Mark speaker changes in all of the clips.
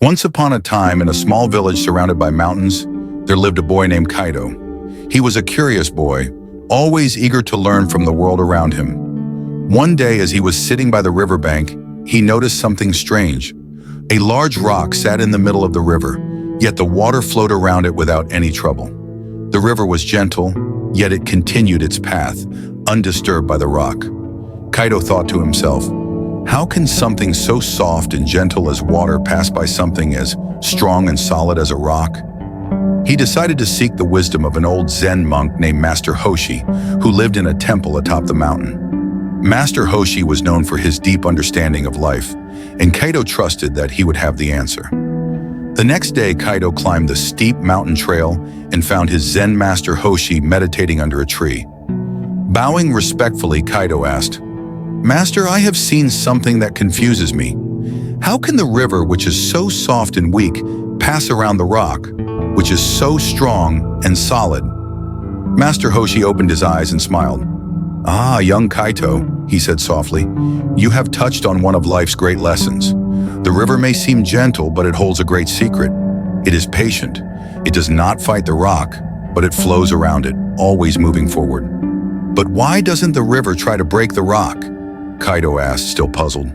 Speaker 1: Once upon a time, in a small village surrounded by mountains, there lived a boy named Kaido. He was a curious boy, always eager to learn from the world around him. One day, as he was sitting by the riverbank, he noticed something strange. A large rock sat in the middle of the river, yet the water flowed around it without any trouble. The river was gentle, yet it continued its path, undisturbed by the rock. Kaido thought to himself, how can something so soft and gentle as water pass by something as strong and solid as a rock? He decided to seek the wisdom of an old Zen monk named Master Hoshi, who lived in a temple atop the mountain. Master Hoshi was known for his deep understanding of life, and Kaido trusted that he would have the answer. The next day, Kaido climbed the steep mountain trail and found his Zen master Hoshi meditating under a tree. Bowing respectfully, Kaido asked, "Master, I have seen something that confuses me. How can the river, which is so soft and weak, pass around the rock, which is so strong and solid?" Master Hoshi opened his eyes and smiled. "Ah, young Kaito," he said softly, "you have touched on one of life's great lessons. The river may seem gentle, but it holds a great secret. It is patient. It does not fight the rock, but it flows around it, always moving forward." "But why doesn't the river try to break the rock?" Kaido asked, still puzzled.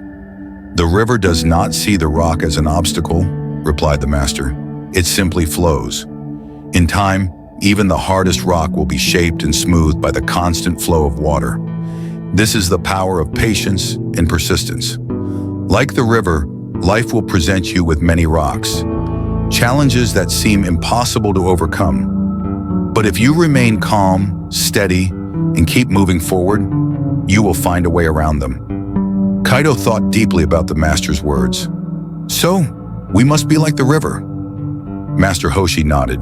Speaker 1: "The river does not see the rock as an obstacle," replied the master. "It simply flows. In time, even the hardest rock will be shaped and smoothed by the constant flow of water. This is the power of patience and persistence. Like the river, life will present you with many rocks, challenges that seem impossible to overcome. But if you remain calm, steady, and keep moving forward, you will find a way around them." Kaido thought deeply about the master's words. "So, we must be like the river?" Master Hoshi nodded.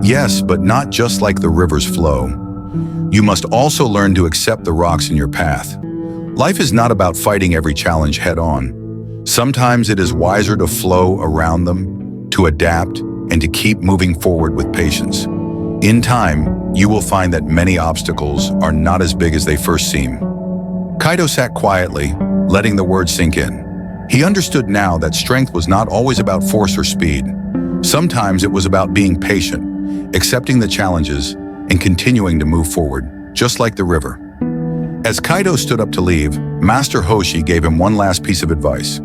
Speaker 1: "Yes, but not just like the river's flow. You must also learn to accept the rocks in your path. Life is not about fighting every challenge head-on. Sometimes it is wiser to flow around them, to adapt, and to keep moving forward with patience. In time, you will find that many obstacles are not as big as they first seem." Kaido sat quietly, letting the words sink in. He understood now that strength was not always about force or speed. Sometimes it was about being patient, accepting the challenges, and continuing to move forward, just like the river. As Kaido stood up to leave, Master Hoshi gave him one last piece of advice.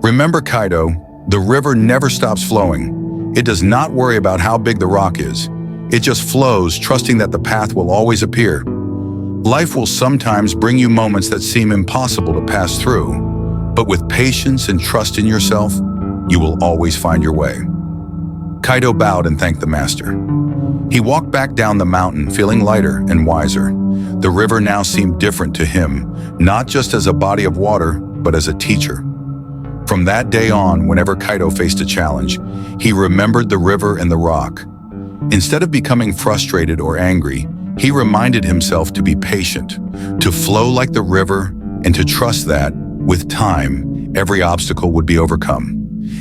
Speaker 1: "Remember, Kaido, the river never stops flowing. It does not worry about how big the rock is. It just flows, trusting that the path will always appear. Life will sometimes bring you moments that seem impossible to pass through, but with patience and trust in yourself, you will always find your way." Kaido bowed and thanked the master. He walked back down the mountain, feeling lighter and wiser. The river now seemed different to him, not just as a body of water, but as a teacher. From that day on, whenever Kaido faced a challenge, he remembered the river and the rock. Instead of becoming frustrated or angry, he reminded himself to be patient, to flow like the river, and to trust that, with time, every obstacle would be overcome.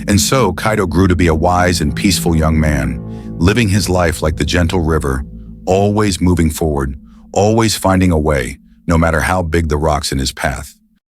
Speaker 1: And so, Kaido grew to be a wise and peaceful young man, living his life like the gentle river, always moving forward, always finding a way, no matter how big the rocks in his path.